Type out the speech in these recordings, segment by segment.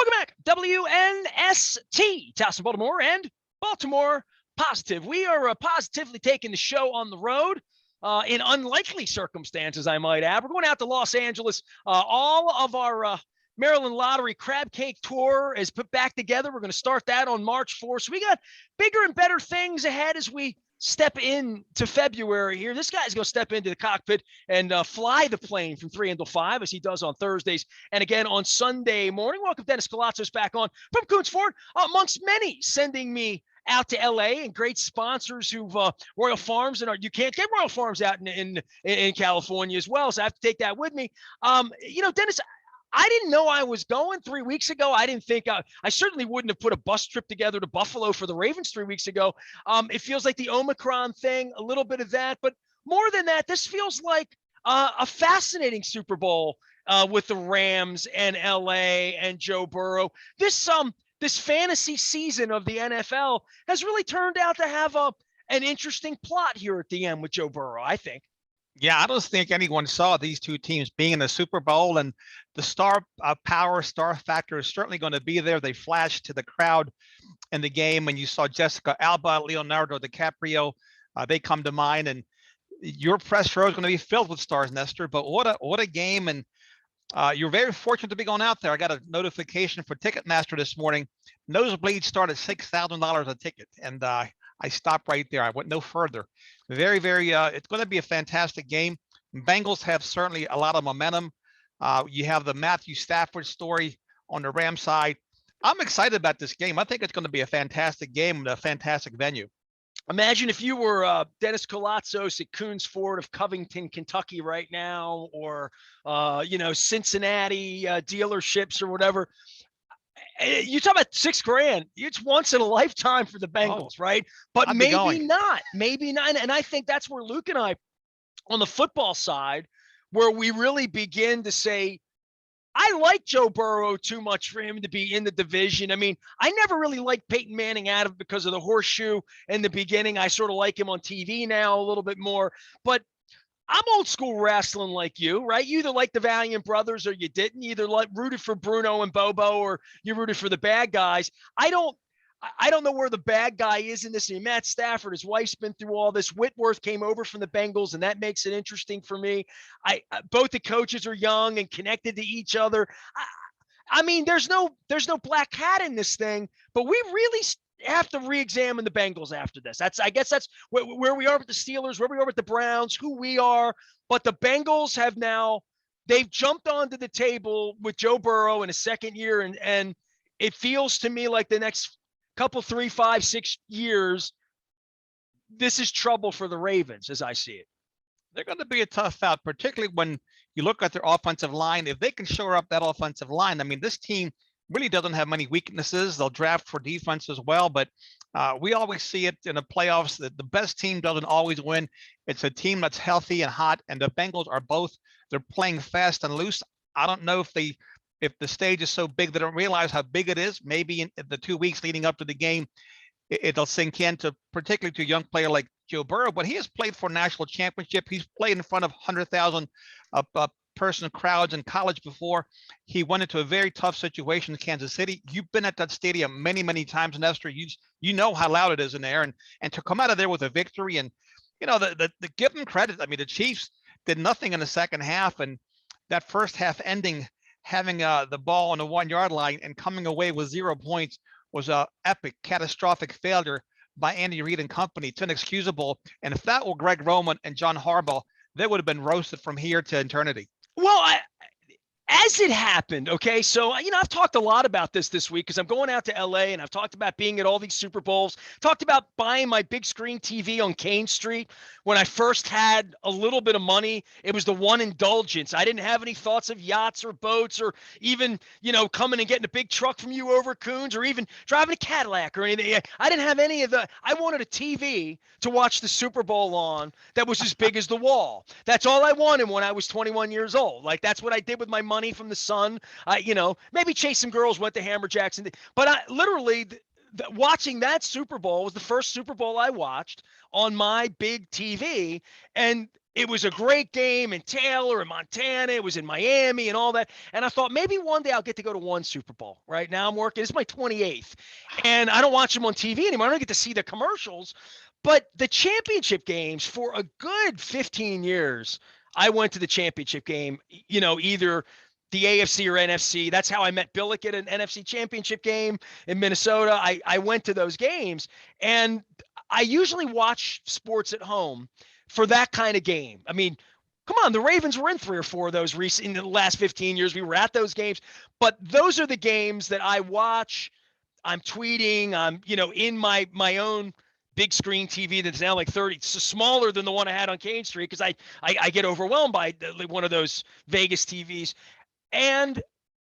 Welcome back, WNST, Towson, Baltimore, and Baltimore Positive. We are positively taking the show on the road in unlikely circumstances, I might add. We're going out to Los Angeles. All of our Maryland Lottery Crab Cake Tour is put back together. We're going to start that on March 4th. So we got bigger and better things ahead as we step into February here. This guy's going to step into the cockpit and fly the plane from 3 until 5, as he does on Thursdays and again on Sunday morning. Welcome Dennis Koulatsos back on from Coons Ford, amongst many sending me out to LA and great sponsors who've Royal Farms, and you can't get Royal Farms out in California as well. So I have to take that with me. Dennis, I didn't know I was going 3 weeks ago. I didn't think I certainly wouldn't have put a bus trip together to Buffalo for the Ravens 3 weeks ago. It feels like the Omicron thing, a little bit of that, but more than that, this feels like a fascinating Super Bowl with the Rams and LA and Joe Burrow. This fantasy season of the NFL has really turned out to have an interesting plot here at the end with Joe Burrow, I think. Yeah, I don't think anyone saw these two teams being in the Super Bowl, and the star factor is certainly going to be there. They flashed to the crowd in the game, and you saw Jessica Alba, Leonardo DiCaprio. They come to mind, and your press row is going to be filled with stars, Nestor. But what a game, and you're very fortunate to be going out there. I got a notification for Ticketmaster this morning. Nosebleeds start at $6,000 a ticket, and I stopped right there. I went no further. Very, it's going to be a fantastic game. Bengals have certainly a lot of momentum. You have the Matthew Stafford story on the Rams side. I'm excited about this game. I think it's going to be a fantastic game and a fantastic venue. Imagine if you were Dennis Koulatsos at Coons Ford of Covington, Kentucky right now, or, Cincinnati dealerships or whatever. You talk about $6,000. It's once in a lifetime for the Bengals, right? But maybe not. And I think that's where Luke and I, on the football side, where we really begin to say, I like Joe Burrow too much for him to be in the division. I mean, I never really liked Peyton Manning out of because of the horseshoe in the beginning. I sort of like him on TV now a little bit more. But I'm old school wrestling like you, right? You either like the Valiant Brothers or you didn't. You either rooted for Bruno and Bobo or you rooted for the bad guys. I don't know where the bad guy is in this. I mean, Matt Stafford, his wife's been through all this. Whitworth came over from the Bengals, and that makes it interesting for me. Both the coaches are young and connected to each other. I mean, there's no black hat in this thing, but we really have to re-examine the Bengals after this. I guess that's where we are with the Steelers, where we are with the Browns, who we are. But the Bengals they've jumped onto the table with Joe Burrow in his second year, and it feels to me like the next couple, 3, 5, 6 years, this is trouble for the Ravens as I see it. They're going to be a tough out, particularly when you look at their offensive line. If they can shore up that offensive line, I mean, this team really doesn't have many weaknesses. They'll draft for defense as well, but we always see it in the playoffs that the best team doesn't always win. It's a team that's healthy and hot, and the Bengals are both. They're playing fast and loose. I don't know if the stage is so big they don't realize how big it is. Maybe in the 2 weeks leading up to the game, it'll sink in particularly to a young player like Joe Burrow, but he has played for a national championship. He's played in front of 100,000 person crowds in college before. He went into a very tough situation in Kansas City. You've been at that stadium many, many times, Nestor. You know how loud it is in there, and to come out of there with a victory, and the give them credit. I mean, the Chiefs did nothing in the second half, and that first half ending, having the ball on the 1 yard line and coming away with 0 points was a epic, catastrophic failure by Andy Reid and company. It's inexcusable. And if that were Greg Roman and John Harbaugh, they would have been roasted from here to eternity. Well, as it happened, okay, so, I've talked a lot about this week because I'm going out to LA and I've talked about being at all these Super Bowls, talked about buying my big screen TV on Kane Street. When I first had a little bit of money, it was the one indulgence. I didn't have any thoughts of yachts or boats or even, coming and getting a big truck from you over Coons or even driving a Cadillac or anything. I didn't have any of I wanted a TV to watch the Super Bowl on that was as big as the wall. That's all I wanted when I was 21 years old. Like, that's what I did with my money from the Sun. Maybe chase some girls, went to Hammer Jackson. But I literally watching that Super Bowl was the first Super Bowl I watched on my big TV. And it was a great game in Taylor and Montana. It was in Miami and all that. And I thought maybe one day I'll get to go to one Super Bowl. Right now I'm working. It's my 28th. And I don't watch them on TV anymore. I don't get to see the commercials. But the championship games for a good 15 years, I went to the championship game, either the AFC or NFC. That's how I met Billick at an NFC championship game in Minnesota. I went to those games, and I usually watch sports at home for that kind of game. I mean, come on, the Ravens were in 3 or 4 of those in the last 15 years. We were at those games, but those are the games that I watch. I'm tweeting. I'm, in my own big screen TV that's now like 30. It's smaller than the one I had on Kane Street because I get overwhelmed by one of those Vegas TVs. And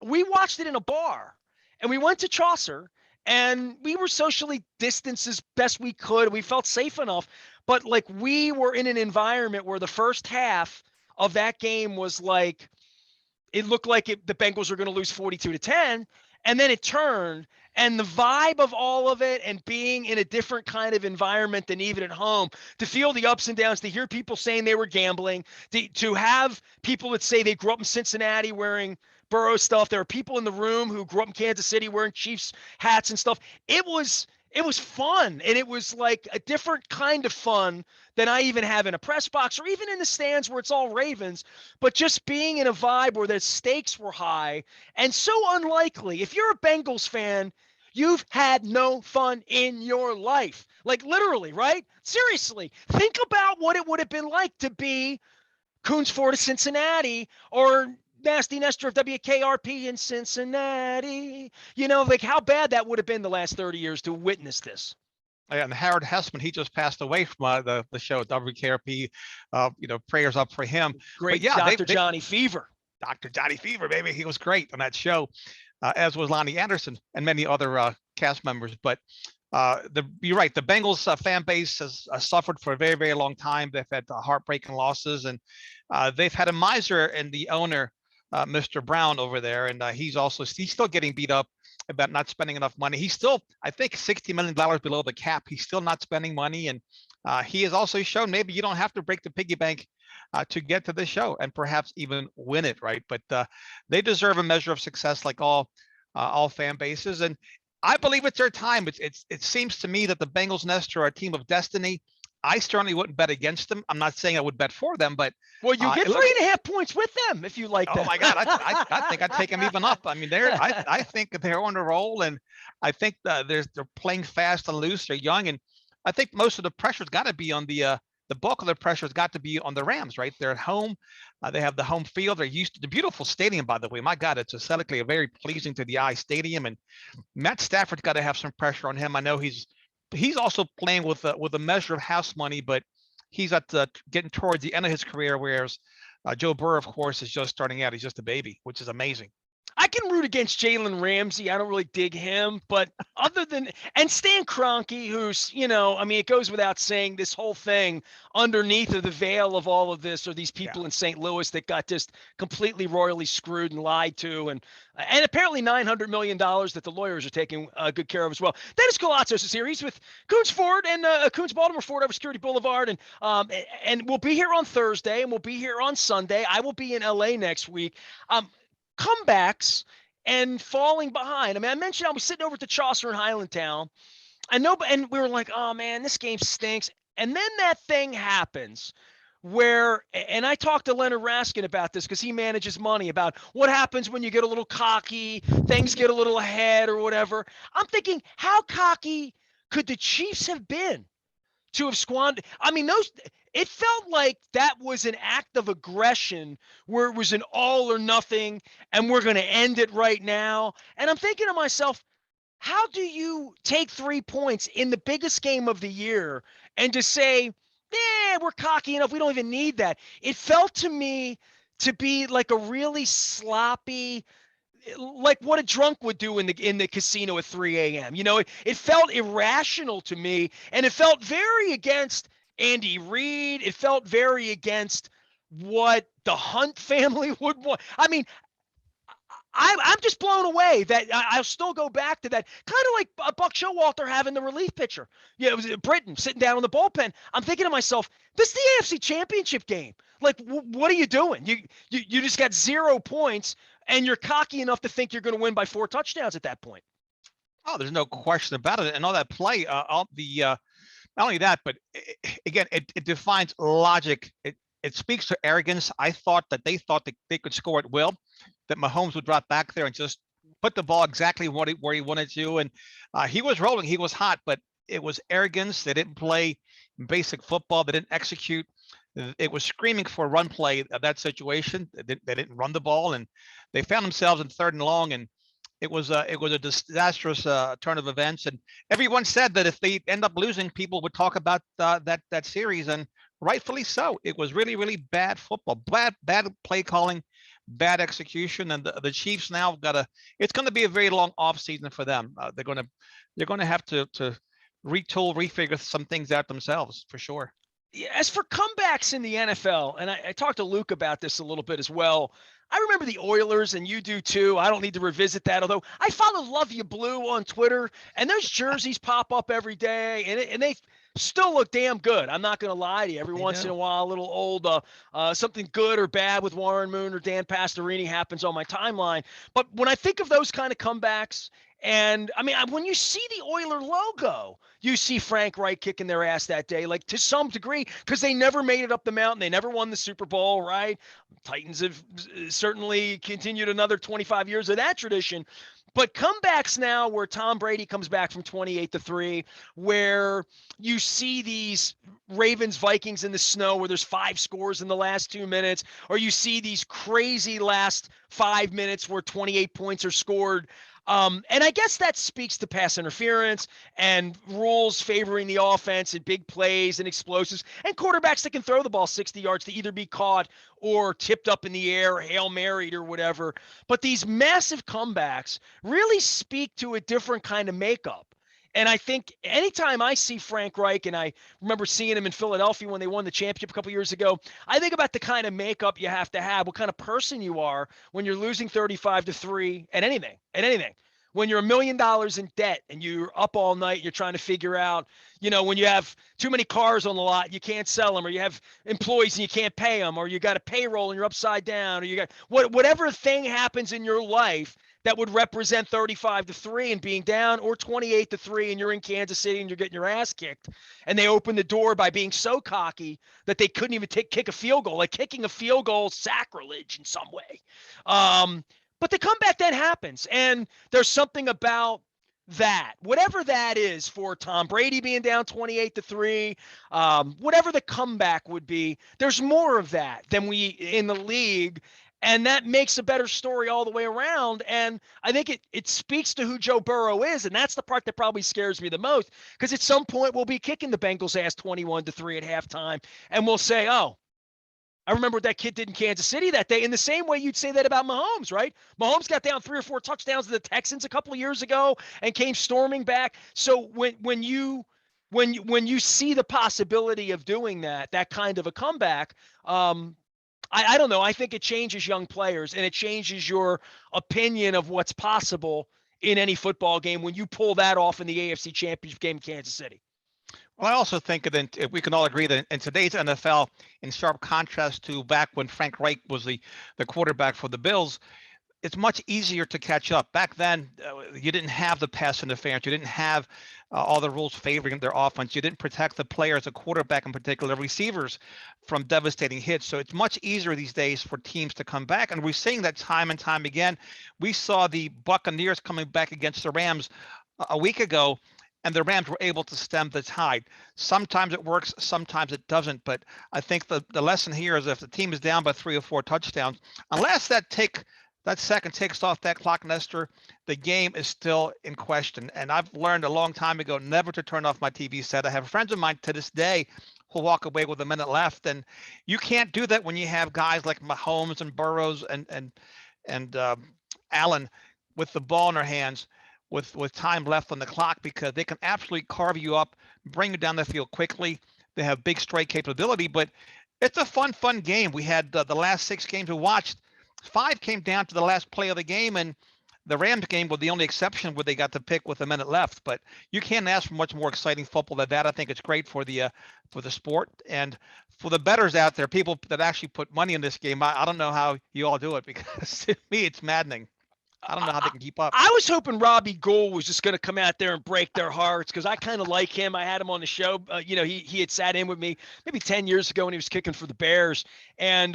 we watched it in a bar, and we went to Chaucer, and we were socially distanced as best we could. We felt safe enough, but like we were in an environment where the first half of that game was like, it looked like the Bengals were going to lose 42-10, and then it turned. And the vibe of all of it, and being in a different kind of environment than even at home, to feel the ups and downs, to hear people saying they were gambling, to have people that say they grew up in Cincinnati wearing Burrow stuff. There are people in the room who grew up in Kansas City wearing Chiefs hats and stuff. It was fun, and it was like a different kind of fun than I even have in a press box or even in the stands where it's all Ravens, but just being in a vibe where the stakes were high and so unlikely. If you're a Bengals fan, you've had no fun in your life. Like literally, right? Seriously, think about what it would have been like to be Coons Ford of Cincinnati or Nasty Nestor of WKRP in Cincinnati. Like how bad that would have been the last 30 years to witness this. And Howard Hessman, he just passed away from the show WKRP. Prayers up for him. Great, yeah, Dr. Johnny Fever. Dr. Johnny Fever, baby. He was great on that show, as was Lonnie Anderson and many other cast members. But you're right. The Bengals fan base has suffered for a very, very long time. They've had heartbreaking losses, and they've had a miser in the owner, Mr. Brown over there, and he's still getting beat up about not spending enough money. He's still, I think, $60 million below the cap. He's still not spending money, and he has also shown maybe you don't have to break the piggy bank to get to the show and perhaps even win it, right? But they deserve a measure of success like all fan bases, and I believe it's their time. It seems to me that the Bengals, Nestor, are a team of destiny. I certainly wouldn't bet against them. I'm not saying I would bet for them, but well, you get 3.5 points with them if you like that. Oh my God, I think I'd take them even up. I mean, I think they're on a roll, and I think they're playing fast and loose. They're young, and I think most of the pressure's got to be on the bulk of the pressure's got to be on the Rams, right? They're at home. They have the home field. They're used to the beautiful stadium, by the way. My God, it's aesthetically a very pleasing to the eye stadium, and Matt Stafford's got to have some pressure on him. I know he's also playing with a measure of house money, but he's at getting towards the end of his career, whereas Joe Burrow, of course, is just starting out. He's just a baby, which is amazing. I can root against Jalen Ramsey. I don't really dig him, but and Stan Kroenke, who's, it goes without saying, this whole thing underneath of the veil of all of this are these people in St. Louis that got just completely royally screwed and lied to, and apparently $900 million that the lawyers are taking good care of as well. Dennis Koulatsos is here. He's with Coons Ford and Coons Baltimore Ford over Security Boulevard, and we'll be here on Thursday, and we'll be here on Sunday. I will be in LA next week. Comebacks and falling behind. I mean, I mentioned I was sitting over at the Chaucer in Highlandtown, and we were like, oh man, this game stinks. And then that thing happens where, and I talked to Leonard Raskin about this because he manages money, about what happens when you get a little cocky, things get a little ahead or whatever. I'm thinking, how cocky could the Chiefs have been to have squandered? I mean, it felt like that was an act of aggression where it was an all or nothing, and we're going to end it right now. And I'm thinking to myself, how do you take 3 points in the biggest game of the year and just say, we're cocky enough, we don't even need that? It felt to me to be like a really sloppy, like what a drunk would do in the casino at 3 a.m. It felt irrational to me, and it felt very against Andy Reid. It felt very against what the Hunt family would want. I mean, I'm just blown away that I'll still go back to that, kind of like Buck Showalter having the relief pitcher. Yeah, it was Britton sitting down in the bullpen. I'm thinking to myself, this is the AFC Championship game. Like, what are you doing? You just got 0 points, and you're cocky enough to think you're going to win by 4 touchdowns at that point. Oh, there's no question about it. And all that play, all the not only that, but again, it defines logic. It speaks to arrogance. I thought that they could score at will, that Mahomes would drop back there and just put the ball exactly where he wanted to. And he was rolling, he was hot, but it was arrogance. They didn't play basic football. They didn't execute. It was screaming for a run play of that situation. They didn't run the ball, and they found themselves in 3rd and long. And it was a disastrous turn of events. And everyone said that if they end up losing, people would talk about that series, and rightfully so. It was really, really bad football, bad play calling, bad execution, and the Chiefs now it's going to be a very long off season for them. They're going to have to retool, refigure some things out themselves for sure. As for comebacks in the NFL, and I talked to Luke about this a little bit as well. I remember the Oilers, and you do too. I don't need to revisit that, although I follow Love You Blue on Twitter, and those jerseys pop up every day, and they still look damn good. I'm not going to lie to you. Every once in a while, a little old, something good or bad with Warren Moon or Dan Pastorini happens on my timeline. But when I think of those kind of comebacks, and I mean, when you see the Oiler logo, you see Frank Reich kicking their ass that day, like to some degree, because they never made it up the mountain. They never won the Super Bowl, right? Titans have certainly continued another 25 years of that tradition. But comebacks now where Tom Brady comes back from 28-3, where you see these Ravens Vikings in the snow where there's 5 scores in the last 2 minutes, or you see these crazy last 5 minutes where 28 points are scored. And I guess that speaks to pass interference and rules favoring the offense and big plays and explosives and quarterbacks that can throw the ball 60 yards to either be caught or tipped up in the air, Hail Married or whatever. But these massive comebacks really speak to a different kind of makeup. And I think anytime I see Frank Reich, and I remember seeing him in Philadelphia when they won the championship a couple years ago, I think about the kind of makeup you have to have, what kind of person you are when you're losing 35-3 at anything. When you're $1 million in debt and you're up all night, you're trying to figure out, when you have too many cars on the lot, you can't sell them, or you have employees and you can't pay them, or you got a payroll and you're upside down, or you got whatever thing happens in your life that would represent 35-3 and being down, or 28-3 and you're in Kansas City and you're getting your ass kicked. And they opened the door by being so cocky that they couldn't even kick a field goal. Like kicking a field goal, sacrilege in some way. But the comeback then happens, and there's something about that, whatever that is, for Tom Brady being down 28-3, whatever the comeback would be, there's more of that than we in the league. And that makes a better story all the way around. And I think it speaks to who Joe Burrow is. And that's the part that probably scares me the most, because at some point we'll be kicking the Bengals' ass 21-3 at halftime. And we'll say, oh, I remember what that kid did in Kansas City that day. In the same way you'd say that about Mahomes, right? Mahomes got down 3 or 4 touchdowns to the Texans a couple of years ago and came storming back. So when you see the possibility of doing that kind of a comeback, I don't know. I think it changes young players, and it changes your opinion of what's possible in any football game when you pull that off in the AFC Championship game in Kansas City. Well, I also think that we can all agree that in today's NFL, in sharp contrast to back when Frank Reich was the quarterback for the Bills, it's much easier to catch up. Back then, you didn't have the pass interference. You didn't have all the rules favoring their offense. You didn't protect the players, the quarterback in particular, receivers, from devastating hits. So it's much easier these days for teams to come back. And we're seeing that time and time again. We saw the Buccaneers coming back against the Rams a week ago, and the Rams were able to stem the tide. Sometimes it works, sometimes it doesn't. But I think the lesson here is if the team is down by 3 or 4 touchdowns, unless that second takes off that clock, Nestor, the game is still in question. And I've learned a long time ago never to turn off my TV set. I have friends of mine to this day who walk away with a minute left. And you can't do that when you have guys like Mahomes and Burrows and Allen with the ball in their hands with time left on the clock, because they can absolutely carve you up, bring you down the field quickly. They have big strike capability, but it's a fun game. We had the last 6 games we watched. 5 came down to the last play of the game, and The Rams game was the only exception where they got to pick with a minute left, but you can't ask for much more exciting football than that. I think it's great for the sport and for the bettors out there, people that actually put money in this game. I don't know how you all do it, because to me it's maddening. I don't know how they can keep up. I was hoping Robbie Gould was just going to come out there and break their hearts, because I kind of like him. I had him on the show. He had sat in with me maybe 10 years ago when he was kicking for the Bears. And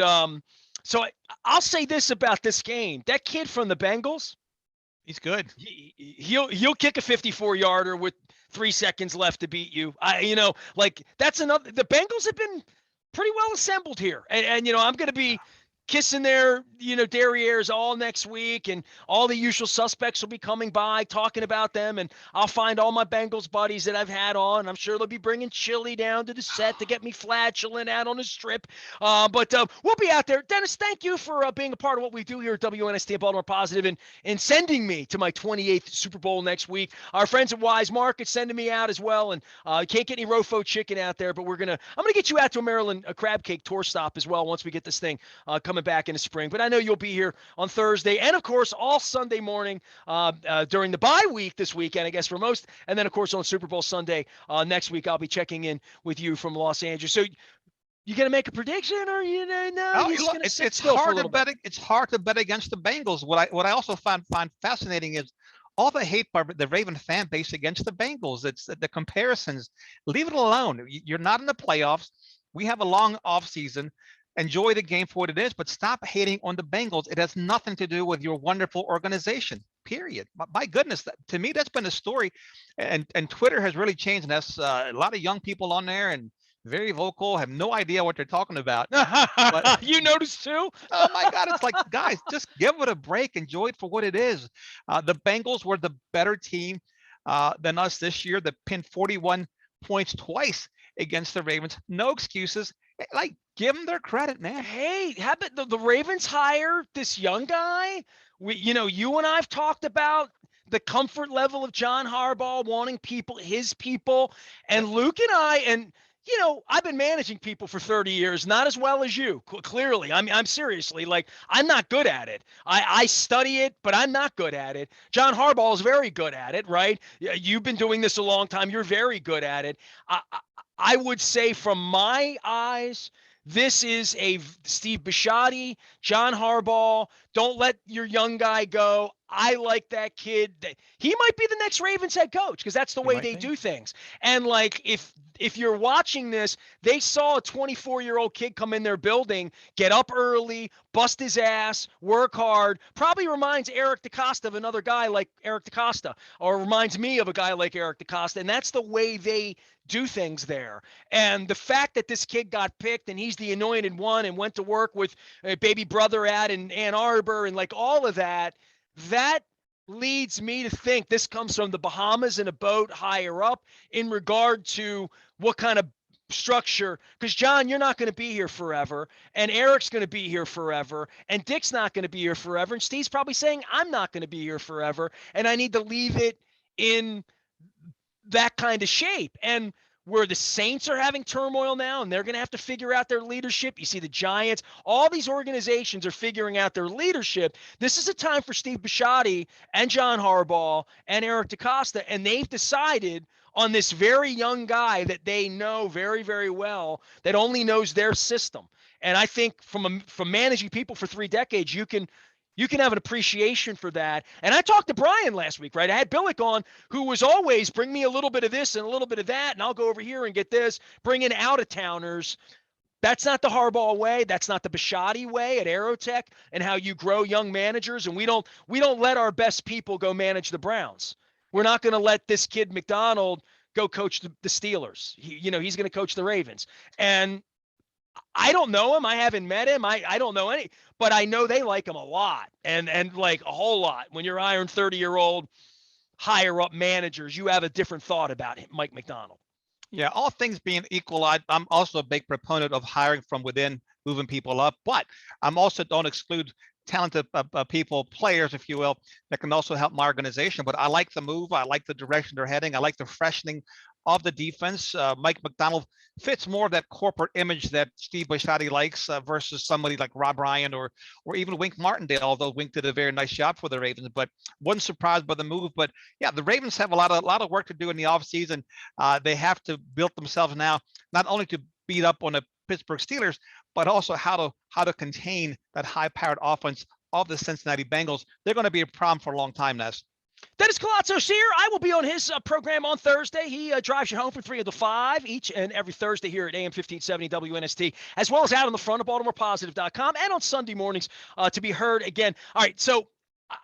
so I'll say this about this game. That kid from the Bengals, he's good. He'll kick a 54-yarder with 3 seconds left to beat you. That's another. The Bengals have been pretty well assembled here. And I'm going to be kissing their, derrieres all next week, and all the usual suspects will be coming by talking about them, and I'll find all my Bengals buddies that I've had on. I'm sure they'll be bringing chili down to the set to get me flatulent out on the strip. But we'll be out there. Dennis, thank you for being a part of what we do here at WNST at Baltimore Positive, and sending me to my 28th Super Bowl next week. Our friends at Wise Market sending me out as well, and can't get any Rofo chicken out there, but I'm gonna get you out to a Maryland crab cake tour stop as well once we get this thing coming back in the spring. But I know you'll be here on Thursday, and of course all Sunday morning during the bye week this weekend, I guess, for most, and then of course on Super Bowl Sunday next week. I'll be checking in with you from Los Angeles. So you gonna make a prediction, or it's hard to bet. It's hard to bet against the Bengals. What I also find fascinating is all the hate by the Raven fan base against the Bengals. It's the comparisons. Leave it alone. You're not in the playoffs. We have a long off season. Enjoy the game for what it is, but stop hating on the Bengals. It has nothing to do with your wonderful organization, period. My goodness, to me, that's been a story. And Twitter has really changed us. A lot of young people on there and very vocal, have no idea what they're talking about. But you noticed too? Oh my God, it's like, guys, just give it a break. Enjoy it for what it is. The Bengals were the better team than us this year. They pinned 41 points twice against the Ravens. No excuses. Like, give them their credit, man. Hey, how about the Ravens hire this young guy? You and I've talked about the comfort level of John Harbaugh wanting his people, and Luke and I, and I've been managing people for 30 years, not as well as you, clearly. I'm seriously, I'm not good at it. I study it, but I'm not good at it. John Harbaugh is very good at it, right? You've been doing this a long time. You're very good at it. I would say, from my eyes, this is a Steve Bisciotti, John Harbaugh. Don't let your young guy go. I like that kid. He might be the next Ravens head coach, because that's the way they do things. And if you're watching this, they saw a 24-year-old kid come in their building, get up early, bust his ass, work hard. Probably reminds Eric DeCosta of another guy like Eric DeCosta, or reminds me of a guy like Eric DeCosta. And that's the way they do things there. And the fact that this kid got picked and he's the anointed one and went to work with a baby brother out in Ann Arbor and all of that, that leads me to think this comes from the Bahamas in a boat higher up in regard to what kind of structure, because John, you're not going to be here forever, and Eric's going to be here forever, and Dick's not going to be here forever, and Steve's probably saying, I'm not going to be here forever, and I need to leave it in that kind of shape. And where the Saints are having turmoil now, and they're going to have to figure out their leadership. You see the Giants, all these organizations are figuring out their leadership. This is a time for Steve Bisciotti and John Harbaugh and Eric DeCosta, and they've decided on this very young guy that they know very, very well, that only knows their system. And I think from managing people for 3 decades, you can have an appreciation for that. And I talked to Brian last week, right? I had Billick on, who was always, bring me a little bit of this and a little bit of that, and I'll go over here and get this, bring in out-of-towners. That's not the Harbaugh way. That's not the Bisciotti way at Aerotech, and how you grow young managers. And we don't let our best people go manage the Browns. We're not going to let this kid McDonald go coach the Steelers. He's going to coach the Ravens. And I don't know him. I haven't met him. I don't know any, but I know they like him a lot, and like a whole lot. When you're hiring 30-year-old higher up managers, you have a different thought about Mike McDonald. Yeah, all things being equal, I'm also a big proponent of hiring from within, moving people up, but I'm also don't exclude talented people, players, if you will, that can also help my organization. But I like the move. I like the direction they're heading. I like the freshening of the defense. Mike McDonald fits more of that corporate image that Steve Bisciotti likes versus somebody like Rob Ryan or even Wink Martindale, although Wink did a very nice job for the Ravens, but wasn't surprised by the move. But yeah, the Ravens have a lot of work to do in the offseason. They have to build themselves now, not only to beat up on the Pittsburgh Steelers, but also how to contain that high-powered offense of the Cincinnati Bengals. They're going to be a problem for a long time, Ness. Dennis Koulatsos here. I will be on his program on Thursday. He drives you home from 3 to 5 each and every Thursday here at AM 1570 WNST, as well as out on the front of BaltimorePositive.com and on Sunday mornings to be heard again. All right, so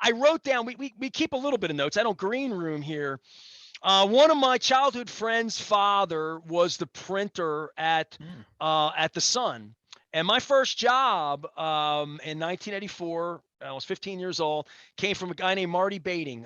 I wrote down, we keep a little bit of notes. I don't green room here. One of my childhood friends' father was the printer at the Sun. And my first job in 1984, I was 15 years old, came from a guy named Marty Bating,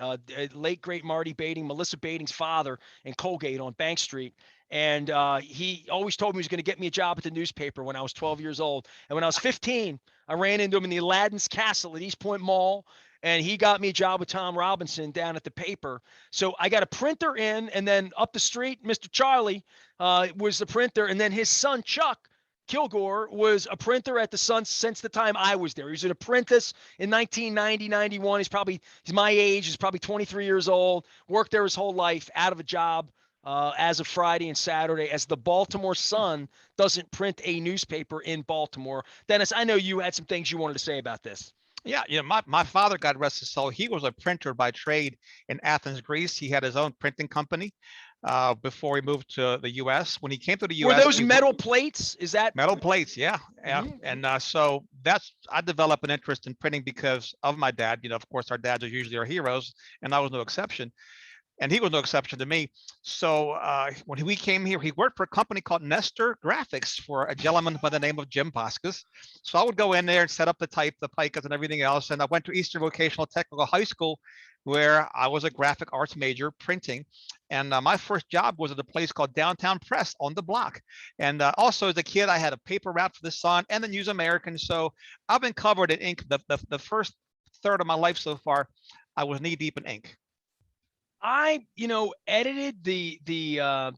late great Marty Bating, Melissa Bating's father in Colgate on Bank Street. And he always told me he was going to get me a job at the newspaper when I was 12 years old. And when I was 15, I ran into him in the Aladdin's Castle at East Point Mall. And he got me a job with Tom Robinson down at the paper. So I got a printer in, and then up the street, Mr. Charlie was the printer. And then his son, Chuck Kilgore, was a printer at the Sun since the time I was there. He was an apprentice in 1990, 91. He's my age. He's probably 23 years old, worked there his whole life, out of a job as of Friday and Saturday, as the Baltimore Sun doesn't print a newspaper in Baltimore. Dennis, I know you had some things you wanted to say about this. Yeah, my father, God rest his soul, he was a printer by trade in Athens, Greece. He had his own printing company before he moved to the U.S. When he came to the U.S., were those metal plates? Is that metal plates? Yeah. Mm-hmm. And so I developed an interest in printing because of my dad. Of course, our dads are usually our heroes, and I was no exception. And he was no exception to me. So when we came here, he worked for a company called Nestor Graphics for a gentleman by the name of Jim Boscus. So I would go in there and set up the picas and everything else. And I went to Eastern Vocational Technical High School, where I was a graphic arts major, printing. And my first job was at a place called Downtown Press on the block. And also as a kid, I had a paper route for the Sun and the News American. So I've been covered in ink. The first third of my life so far, I was knee deep in ink. I, edited I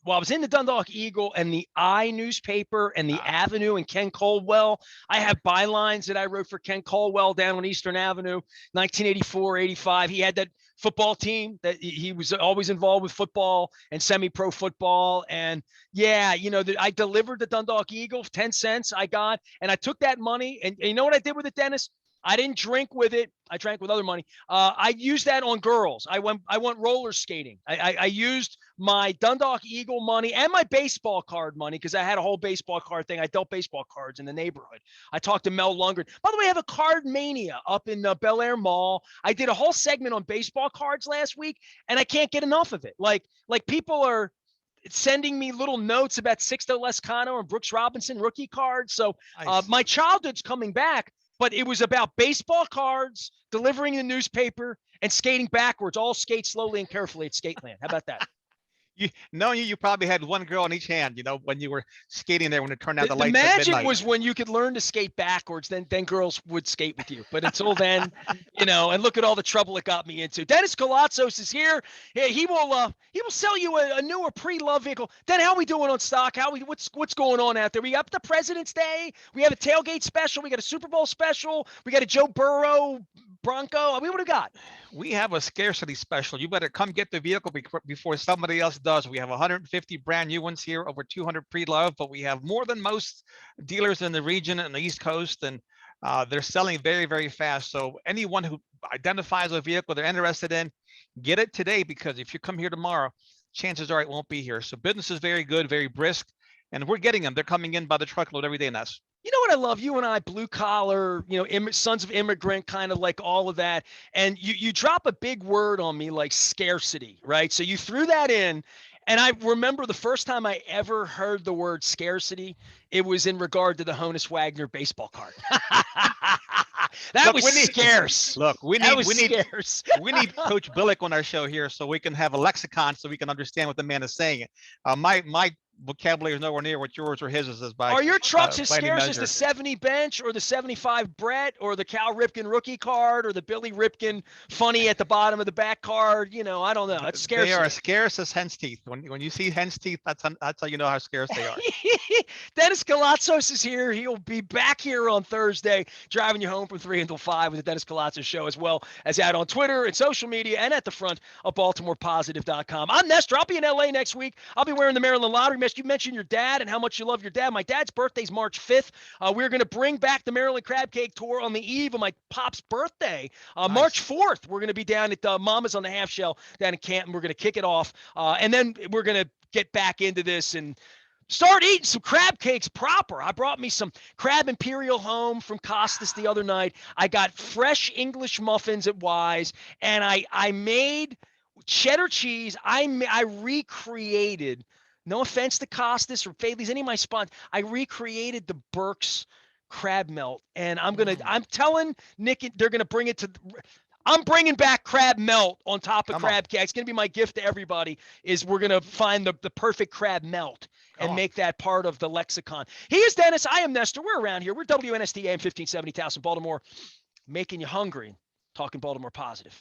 was in the Dundalk Eagle and the I newspaper and the Avenue and Ken Coldwell. I have bylines that I wrote for Ken Coldwell down on Eastern Avenue, 1984, 85. He had that football team that he was always involved with football and semi-pro football. And yeah, I delivered the Dundalk Eagle, 10 cents I got, and I took that money. And you know what I did with it, Dennis? I didn't drink with it. I drank with other money. I used that on girls. I went roller skating. I used my Dundalk Eagle money and my baseball card money, because I had a whole baseball card thing. I dealt baseball cards in the neighborhood. I talked to Mel Lundgren. By the way, I have a card mania up in Bel Air Mall. I did a whole segment on baseball cards last week, and I can't get enough of it. Like people are sending me little notes about Sixto Lescano and Brooks Robinson rookie cards. So my childhood's coming back. But it was about baseball cards, delivering the newspaper, and skating backwards. All skate slowly and carefully at Skateland. How about that? You probably had one girl in each hand, when you were skating there when it turned out the lights. The magic was when you could learn to skate backwards, then girls would skate with you. But until then, and look at all the trouble it got me into. Dennis Koulatsos is here. He will sell you a newer pre-love vehicle. Then how are we doing on stock? What's going on out there? We up to President's Day. We have a tailgate special. We got a Super Bowl special. We got a Joe Burrow Bronco. What do we got? We have a scarcity special. You better come get the vehicle before somebody else does. We have 150 brand new ones here, over 200 pre-love, but we have more than most dealers in the region and the East Coast, and they're selling very, very fast. So anyone who identifies a vehicle they're interested in, get it today, because if you come here tomorrow, chances are it won't be here. So business is very good, very brisk, and we're getting them. They're coming in by the truckload every day, Ness. You know what I love? You and I, blue collar, sons of immigrant, kind of like all of that. And you drop a big word on me like scarcity, right? So you threw that in. And I remember the first time I ever heard the word scarcity, it was in regard to the Honus Wagner baseball card. That was scarce. Look, we need Coach Billick on our show here so we can have a lexicon so we can understand what the man is saying. vocabulary is nowhere near what yours or his is by. Are your trucks as by any scarce as measure. the 70 bench or the 75 Brett or the Cal Ripken rookie card or the Billy Ripken funny at the bottom of the back card? You know, I don't know. It's scarce. They are as scarce as hen's teeth. When you see hen's teeth, that's how you know how scarce they are. Dennis Koulatsos is here. He'll be back here on Thursday, driving you home from 3 until 5 with the Dennis Koulatsos Show, as well as out on Twitter and social media and at the front of BaltimorePositive.com. I'm Nestor. I'll be in LA next week. I'll be wearing the Maryland Lottery mesh. You mentioned your dad and how much you love your dad. My dad's birthday's March 5th. We're going to bring back the Maryland Crab Cake Tour on the eve of my pop's birthday. Nice. March 4th, we're going to be down at Mama's on the Half Shell down in Canton. We're going to kick it off. And then we're going to get back into this and start eating some crab cakes proper. I brought me some crab imperial home from Costas the other night. I got fresh English muffins at Wise, and I made cheddar cheese. I recreated, no offense to Costas or Fadley's, any of my sponsors, I recreated the Burke's crab melt, and I'm telling Nick they're gonna bring it to. I'm bringing back crab melt on top of crab cake. It's going to be my gift to everybody. Is we're going to find the perfect crab melt and make that part of the lexicon. He is Dennis. I am Nestor. We're around here. We're WNST AM 1570 Towson, Baltimore, making you hungry, talking Baltimore positive.